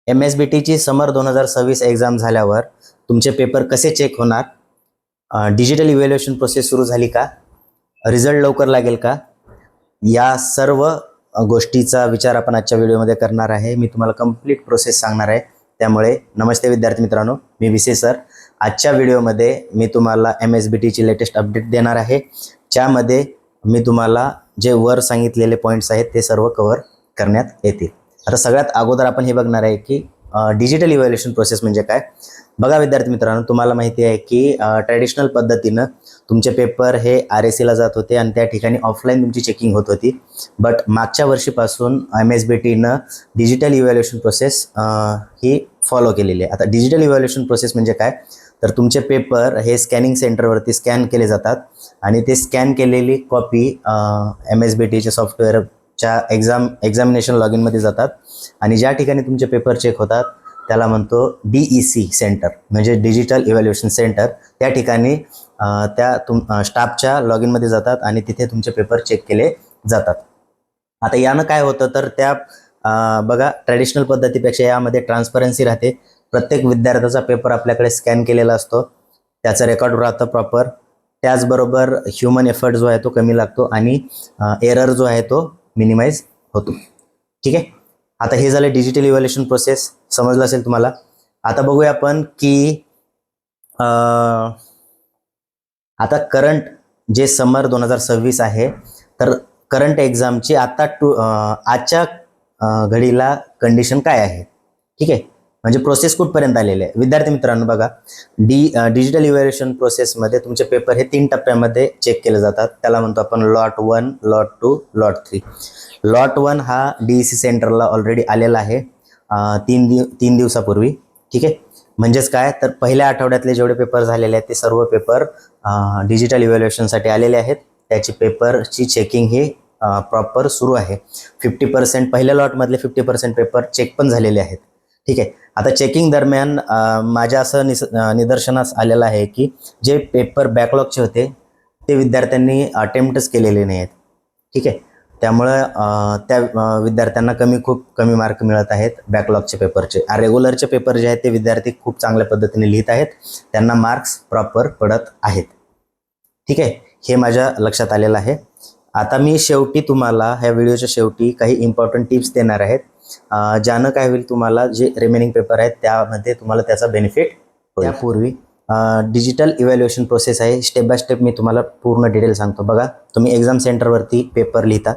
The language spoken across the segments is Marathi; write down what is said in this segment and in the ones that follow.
MSBTची समर 2026 एक्झाम झाल्यावर तुमचे पेपर कसे चेक होणार, डिजिटल इव्हॅल्युएशन प्रोसेस सुरू झाली का, रिझल्ट लवकर लागेल का, या सर्व गोष्टीचा विचार आपण आजच्या व्हिडिओमध्ये करणार आहे. मी तुम्हाला कंप्लीट प्रोसेस सांगणार आहे. त्यामुळे नमस्ते विद्यार्थी मित्रांनो, मी विसे सर. आजच्या व्हिडिओमध्ये मी तुम्हाला MSBTची लेटेस्ट अपडेट देणार आहे, ज्यामध्ये मी तुम्हाला जे वर सांगितलेले पॉईंट्स आहेत ते सर्व कव्हर करण्यात येतील. आता सगळ्यात अगोदर आपण हे बघणार आहे की डिजिटल इव्हॅल्युएशन प्रोसेस म्हणजे काय. बघा विद्यार्थी मित्रांनो, तुम्हाला माहिती आहे की ट्रॅडिशनल पद्धतीनं तुमचे पेपर हे RSCला जात होते आणि त्या ठिकाणी ऑफलाईन तुमची चेकिंग होत होती. बट मागच्या वर्षीपासून MSBTनं डिजिटल इव्हॅल्युएशन प्रोसेस ही फॉलो केलेली आहे. आता डिजिटल इव्हॅल्युएशन प्रोसेस म्हणजे काय, तर तुमचे पेपर हे स्कॅनिंग सेंटरवरती स्कॅन केले जातात आणि ते स्कॅन केलेली कॉपी MSBTच्या सॉफ्टवेअरच्या एक्झामिनेशन लॉग इनमध्ये जातात आणि ज्या ठिकाणी तुमचे पेपर चेक होतात त्याला म्हणतो DEC सेंटर, म्हणजे डिजिटल इव्हॅल्युएशन सेंटर. त्या ठिकाणी स्टाफच्या लॉग इनमध्ये जातात आणि तिथे तुमचे पेपर चेक केले जातात. आता यानं काय होतं तर बघा, ट्रॅडिशनल पद्धतीपेक्षा यामध्ये ट्रान्सपरन्सी राहते. प्रत्येक विद्यार्थ्याचा पेपर आपल्याकडे स्कॅन केलेला असतो, त्याचं रेकॉर्ड राहतं प्रॉपर. त्याचबरोबर ह्युमन एफर्ट जो आहे तो कमी लागतो आणि एरर जो आहे तो मिनिमाइज होतो. ठीक आहे, आता हे झालं डिजिटल इव्हॅल्युएशन प्रोसेस, समजलं असेल तुम्हाला. आता बघूया आपण की आता करंट जे समर 2026 आहे, तर करंट एक्झामची आजच्या घडीला कंडिशन काय आहे. ठीक आहे, म्हणजे प्रोसेस कुठपर्यंत आलेले आहे. विद्यार्थी मित्रांनो बघा, डिजिटल इव्हॅल्युएशन प्रोसेसमध्ये तुमचे पेपर हे 3 टप्प्यामध्ये चेक केले जातात. त्याला म्हणतो आपण लॉट 1, लॉट 2, लॉट 3. लॉट 1 हा DEC सेंटरला ऑलरेडी आलेला आहे 3 दिवसापूर्वी. ठीक आहे, म्हणजेच काय, तर पहिल्या आठवड्यातले जेवढे पेपर झालेले आहेत ते सर्व पेपर डिजिटल इव्हॅल्युएशनसाठी आलेले आहेत. त्याची पेपरची चेकिंग ही प्रॉपर सुरू आहे. 50% पहिल्या लॉटमधले 50% पेपर चेक पण झालेले आहेत. ठीक आहे, आता चेकिंग दरम्यान माझ्या असं निदर्शनास आलेलं आहे की जे पेपर बॅकलॉगचे होते ते विद्यार्थ्यांनी अटेम्प्टच केलेले नाही आहेत. ठीक आहे, त्यामुळं त्या विद्यार्थ्यांना खूप कमी मार्क मिळत आहेत बॅकलॉगचे पेपरचे. रेग्युलरचे पेपर जे आहेत ते विद्यार्थी खूप चांगल्या पद्धतीने लिहित आहेत, त्यांना मार्क्स प्रॉपर पडत आहेत. ठीक आहे, हे माझ्या लक्षात आलेलं आहे. आता मी शेवटी तुम्हाला ह्या व्हिडिओच्या शेवटी काही इम्पॉर्टंट टिप्स देणार आहेत, ज्यानं काय होईल, तुम्हाला जे रिमेनिंग पेपर आहेत त्यामध्ये तुम्हाला त्याचा बेनिफिट होईल. त्यापूर्वी डिजिटल इव्हॅल्युएशन प्रोसेस आहे, स्टेप बाय स्टेप मी तुम्हाला पूर्ण डिटेल सांगतो. बघा, तुम्ही एक्झाम सेंटरवरती पेपर लिहिता.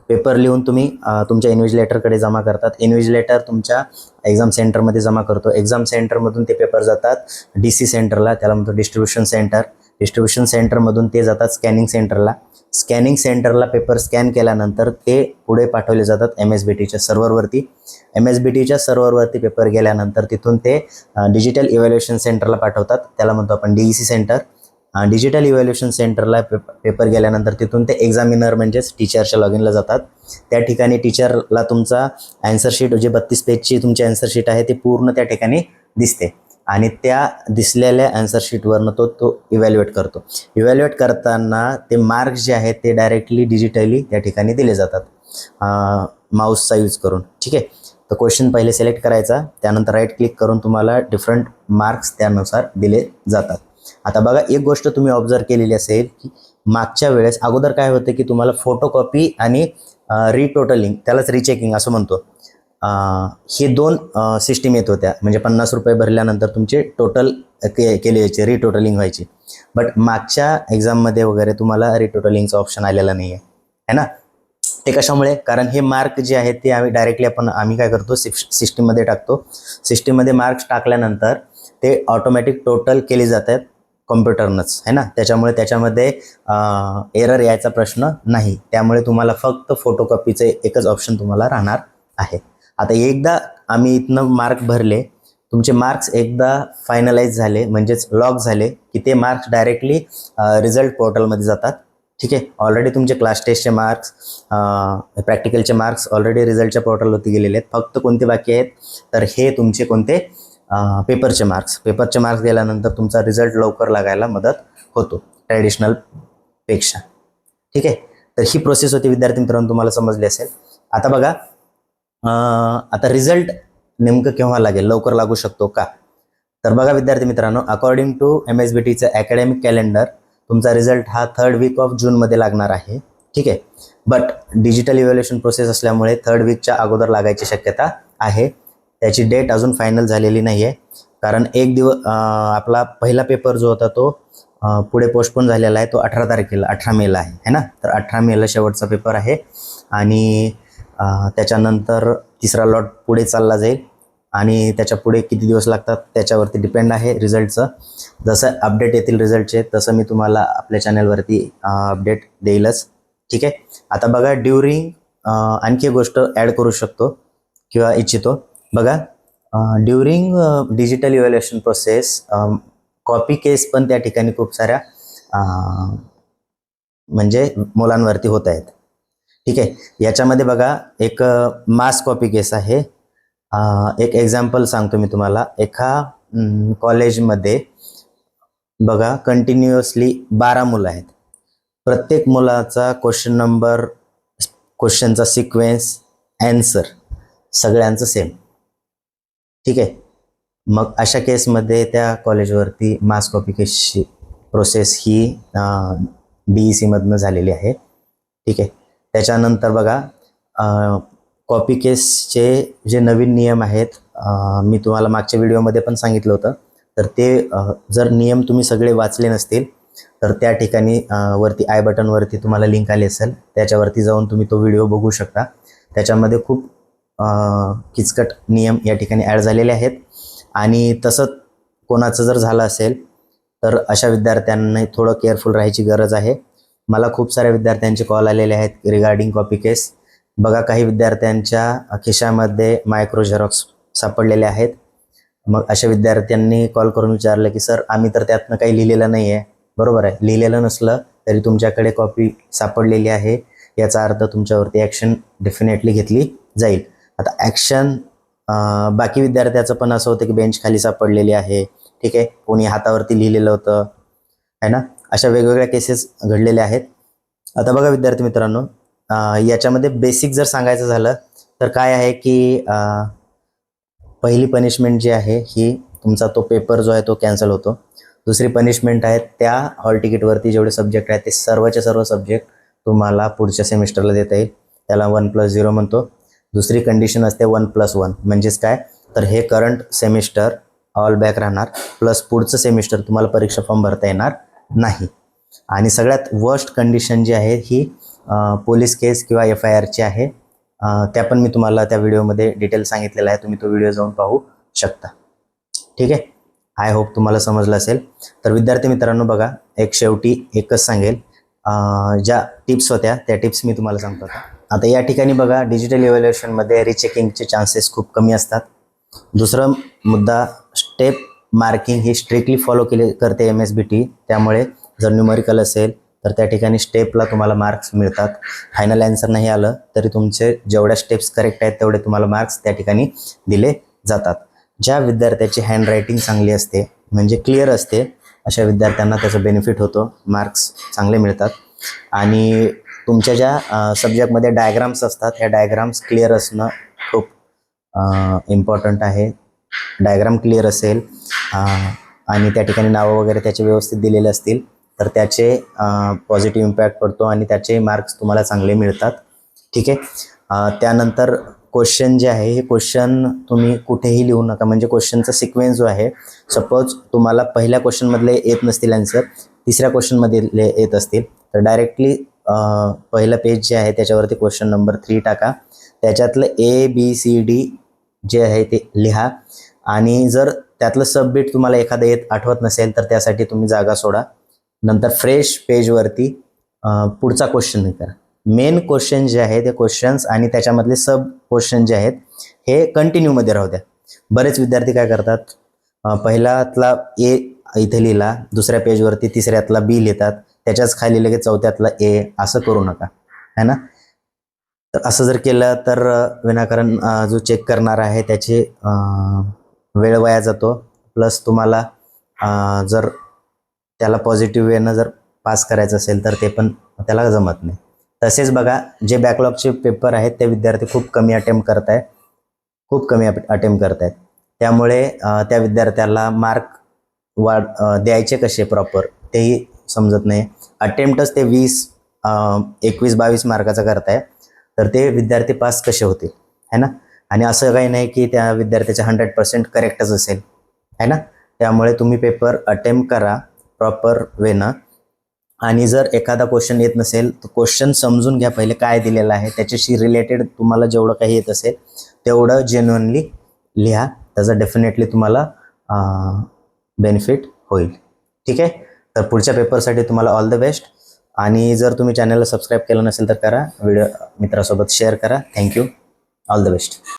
पेपर लिहून तुम्ही तुमच्या इन्व्हिजिलेटरकडे जमा करतात. इन्व्हिजिलेटर तुमच्या एक्झाम सेंटरमध्ये जमा करतो. एक्झाम सेंटरमधून ते पेपर जातात DC सेंटरला, त्याला म्हणतो डिस्ट्रीब्युशन सेंटर. डिस्ट्रीब्युशन सेंटरमधून ते जातात स्कॅनिंग सेंटरला. स्कॅनिंग सेंटरला पेपर स्कॅन केल्यानंतर ते पुढे पाठवले जातात MSBTच्या सर्व्हरवरती. MSBTच्या सर्व्हरवरती पेपर गेल्यानंतर तिथून ते डिजिटल इव्हॅल्युएशन सेंटरला पाठवतात, त्याला म्हणतो आपण DEC सेंटर. डिजिटल इव्हॅल्युएशन सेंटरला पेपर गेल्यानंतर तिथून ते एक्झामिनर म्हणजेच टीचरच्या लॉग इनला जातात. त्या ठिकाणी टीचरला तुमचा ॲन्सर शीट, जे 32 पेजची तुमची ॲन्सर शीट आहे ती पूर्ण त्या ठिकाणी दिसते आणि त्या दिसलेल्या ॲन्सर शीटवरनं तो इव्हॅल्युएट करतो. इव्हॅल्युएट करताना ते मार्क्स जे आहेत ते डायरेक्टली डिजिटली त्या ठिकाणी दिले जातात माऊसचा यूज करून. ठीक आहे, तर क्वेश्चन पहिले सिलेक्ट करायचा, त्यानंतर राईट क्लिक करून तुम्हाला डिफरंट मार्क्स त्यानुसार दिले जातात. आता बघा, एक गोष्ट तुम्ही ऑब्झर्व केलेली असेल की मागच्या वेळेस अगोदर काय होतं की तुम्हाला फोटोकॉपी आणि रिटोटलिंग, त्यालाच रिचेकिंग असं म्हणतो, हे 2 सिस्टीम येत होत्या. म्हणजे 50 रुपये भरल्यानंतर तुमचे टोटल केले यायचे, रिटोटलिंग व्हायची. बट मागच्या एक्झाममध्ये वगैरे तुम्हाला रिटोटलिंगचं ऑप्शन आलेलं नाही आहे ना. ते कशामुळे, कारण हे मार्क जे आहेत ते आम्ही काय करतो, सिस्टीममध्ये टाकतो. सिस्टीममध्ये मार्क्स टाकल्यानंतर ते ऑटोमॅटिक टोटल केले जातात कॉम्प्युटरनंच, आहे ना. त्याच्यामध्ये एरर यायचा प्रश्न नाही. त्यामुळे तुम्हाला फक्त फोटोकॉपीचं एकच ऑप्शन तुम्हाला राहणार आहे. आता एकदा आम्ही इथनं मार्क भरले, तुमचे मार्क्स एकदा फायनलाइज झाले म्हणजेच लॉक झाले की ते मार्क्स डायरेक्टली रिझल्ट पोर्टलमध्ये जातात. ठीक आहे, ऑलरेडी तुमचे क्लास टेस्टचे मार्क्स, प्रॅक्टिकलचे मार्क्स ऑलरेडी रिझल्टच्या पोर्टलवरती गेलेले आहेत. फक्त कोणते बाकी आहेत, तर हे तुमचे कोणते पेपरचे मार्क्स गेल्यानंतर तुमचा रिझल्ट लवकर लागायला मदत होतो ट्रॅडिशनलपेक्षा. ठीक आहे, तर ही प्रोसेस होती विद्यार्थी मित्रांनो, तुम्हाला समजली असेल. आता बघा, आता रिझल्ट नेमकं केव्हा लागेल, लवकर लागू शकतो का? तर बघा विद्यार्थी मित्रांनो, अकॉर्डिंग टू MSBTचं अकॅडमिक कॅलेंडर तुमचा रिझल्ट हा 3rd वीक ऑफ जूनमध्ये लागणार आहे. ठीक आहे. बट डिजिटल इव्हॅल्युएशन प्रोसेस असल्यामुळे 3rd वीकच्या अगोदर लागायची शक्यता आहे. त्याची डेट अजून फायनल झालेली नाही आहे, कारण एक दिवस आपला पहिला पेपर जो होता तो पुढे पोस्टपोन झालेला आहे. तो 18 तारखेला 18 मेला आहे ना. तर 18 मेला शेवटचा पेपर आहे आणि त्याच्यानंतर तिसरा लॉट पुढे चालला जाईल आणि त्याच्या पुढे किती दिवस लागतात त्याच्यावरती डिपेंड आहे रिझल्टचं. जसं अपडेट येतील रिझल्टचे तसं मी तुम्हाला आपल्या चॅनलवरती अपडेट देईलच. ठीक आहे. आता बघा ड्युरिंग आणखी एक गोष्ट ॲड करू शकतो किंवा इच्छितो. बघा during digital evaluation process copy case पण त्या ठिकाणी खूप साऱ्या म्हणजे मुलांवरती होत आहेत. ठीक आहे. याच्यामध्ये बघा एक मास कॉपी केस आहे. एक एक्झाम्पल सांगतो मी तुम्हाला. एका कॉलेजमध्ये बघा कंटिन्युअसली 12 मुलं आहेत. प्रत्येक मुलाचा क्वेश्चन नंबर, क्वेश्चनचा सिक्वेन्स, ॲन्सर सगळ्यांचं सेम. ठीक आहे. मग अशा केसमध्ये त्या कॉलेजवरती मास कॉपी केसची प्रोसेस ही DEC मधनं झालेली आहे. ठीक आहे. त्याच्यानंतर बघा कॉपी केसचे जे नवीन नियम आहेत मी तुम्हाला मागच्या व्हिडिओमध्ये पण सांगितलं होतं. तर ते जर नियम तुम्ही सगळे वाचले नसतील तर त्या ठिकाणी वरती आय बटनवरती तुम्हाला लिंक आली असेल, त्याच्यावरती जाऊन तुम्ही तो व्हिडिओ बघू शकता. त्याच्यामध्ये खूप किचकट नियम या ठिकाणी ॲड झालेले आहेत. आणि तसं कोणाचं जर झालं असेल तर अशा विद्यार्थ्यांनी थोडं केअरफुल राहायची गरज आहे. मला खूप साऱ्या विद्यार्थ्यांचे कॉल आलेले आहेत रिगार्डिंग कॉपी केस. बघा काही विद्यार्थ्यांच्या खिशामध्ये मायक्रो झेरॉक्स सापडलेले आहेत. मग अशा विद्यार्थ्यांनी कॉल करून विचारलं की सर आम्ही तर त्यातनं काही लिहिलेलं नाही आहे. बरोबर आहे, लिहिलेलं नसलं तरी तुमच्याकडे कॉपी सापडलेली आहे, याचा अर्थ तुमच्यावरती ॲक्शन डेफिनेटली घेतली जाईल. आता ॲक्शन बाकी विद्यार्थ्याचं पण असं होतं की बेंच खाली सापडलेली आहे. ठीक आहे. कोणी हातावरती लिहिलेलं होतं आहे ना. अशा वेगवेगळ्या केसेस घडलेल्या आहेत. आता बघा विद्यार्थी मित्रांनो, याच्यामध्ये बेसिक जर सांगायचं झालं तर काय आहे की पहिली पनिशमेंट जी आहे ही तुमचा तो पेपर जो आहे तो कॅन्सल होतो. दुसरी पनिशमेंट आहे त्या हॉल तिकीटवरती जेवढे सब्जेक्ट आहेत ते सर्वचे सर्व सब्जेक्ट तुम्हाला पुढच्या सेमिस्टरला देता येईल. त्याला 1+0 म्हणतो. दुसरी कंडिशन असते 1+1. म्हणजेच काय तर हे करंट सेमिस्टर ऑल बॅक राहणार प्लस पुढचं सेमिस्टर तुम्हाला परीक्षा फॉर्म भरता येणार नाही. आणि सगळ्यात वर्स्ट कंडिशन जी आहे ही पोलीस केस किंवा FIRची आहे. त्या पण मी तुम्हाला त्या व्हिडिओमध्ये डिटेल सांगितलेलं आहे. तुम्ही तो व्हिडिओ जाऊन पाहू शकता. ठीक आहे. आय होप तुम्हाला समजलं असेल. तर विद्यार्थी मित्रांनो बघा, एक शेवटी एकच सांगेल, ज्या टिप्स होत्या त्या टिप्स मी तुम्हाला सांगतो. आता या ठिकाणी बघा डिजिटल इव्हॅल्युएशनमध्ये रिचेकिंगचे चान्सेस खूप कमी असतात. दुसरं मुद्दा, स्टेप मार्किंग ही स्ट्रिक्टली फॉलो करते MSBT. त्यामुळे जर न्यूमरिकल असेल तर त्या ठिकाणी स्टेपला तुम्हाला मार्क्स मिळतात. फायनल ॲन्सर नाही आलं तरी तुमचे जेवढ्या स्टेप्स करेक्ट आहेत तेवढे तुम्हाला मार्क्स त्या ठिकाणी दिले जातात. ज्या विद्यार्थ्याची हँडरायटिंग चांगली असते म्हणजे क्लिअर असते अशा विद्यार्थ्यांना त्याचा बेनिफिट होतो, मार्क्स चांगले मिळतात. आणि तुमच्या ज्या सब्जेक्टमध्ये डायग्राम्स असतात ह्या डायग्राम्स क्लिअर असणं खूप इम्पॉर्टंट आहे. डायग्राम क्लिअर असेल आणि त्या ठिकाणी नावं वगैरे त्याचे व्यवस्थित दिलेले असतील तर त्याचे पॉझिटिव्ह इम्पॅक्ट पडतो आणि त्याचे मार्क्स तुम्हाला चांगले मिळतात. ठीक आहे. त्यानंतर क्वेश्चन जे आहे हे क्वेश्चन तुम्ही कुठेही लिहू नका. म्हणजे क्वेश्चनचा सिक्वेन्स जो आहे, सपोज तुम्हाला पहिल्या क्वेश्चनमधले येत नसतील आन्सर, तिसऱ्या क्वेश्चनमध्ये येत असतील तर डायरेक्टली पहिलं पेज जे आहे त्याच्यावरती क्वेश्चन नंबर 3 टाका. त्याच्यातलं ABCD जे आहे ते लिहा. आणि जर त्यातलं सबबिट तुम्हाला एखादं आठवत नसेल तर त्यासाठी तुम्ही जागा सोडा. नंतर फ्रेश पेजवरती पुढचा क्वेश्चन करा. मेन क्वेश्चन जे आहे ते क्वेश्चन्स आणि त्याच्यामधले सब क्वेश्चन जे आहेत हे कंटिन्यूमध्ये राहू द्या. बरेच विद्यार्थी काय करतात, पहिल्यातला A इथे लिहिला, दुसऱ्या पेजवरती तिसऱ्यातला B लिहितात, त्याच्याच खाली लगेच चौथ्यातला A. असं करू नका, है ना. तर असं जर केलं तर विनाकारण जो चेक करणार आहे त्याची वेळ वाया जातो. प्लस तुम्हाला जर त्याला पॉझिटिव्ह वेनं जर पास करायचं असेल तर ते पण त्याला जमत नाही. तसेच बघा जे बॅकलॉगचे पेपर आहेत ते विद्यार्थी खूप कमी अटेम्प्ट करत आहे. खूप कमी अटेम्प्ट करतायत. त्यामुळे त्या विद्यार्थ्याला मार्क द्यायचे कसे प्रॉपर तेही समजत नाही. अटेम्प्टच ते 21-22 मार्काचा करताय, तर ते विद्यार्थी पास कसे होतील, है ना. आणि असं काही नाही की त्या विद्यार्थ्याचा 100% करेक्टच असेल, है ना. त्यामुळे तुम्ही पेपर अटेम्प्ट करा प्रॉपर वेनं. आणि जर एखादा क्वेश्चन येत नसेल तर क्वेश्चन समजून घ्या पहिले काय दिलेलं आहे, त्याच्याशी रिलेटेड तुम्हाला जेवढं काही येत असेल तेवढं जेन्युइनली लिहा. त्याचा डेफिनेटली तुम्हाला बेनिफिट होईल. ठीक आहे. तर पुढच्या पेपरसाठी तुम्हाला ऑल द बेस्ट. आणि जर तुम्ही चॅनलला सबस्क्राईब केलं नसेल तर करा, व्हिडिओ मित्रासोबत शेअर करा. थँक्यू. All the best.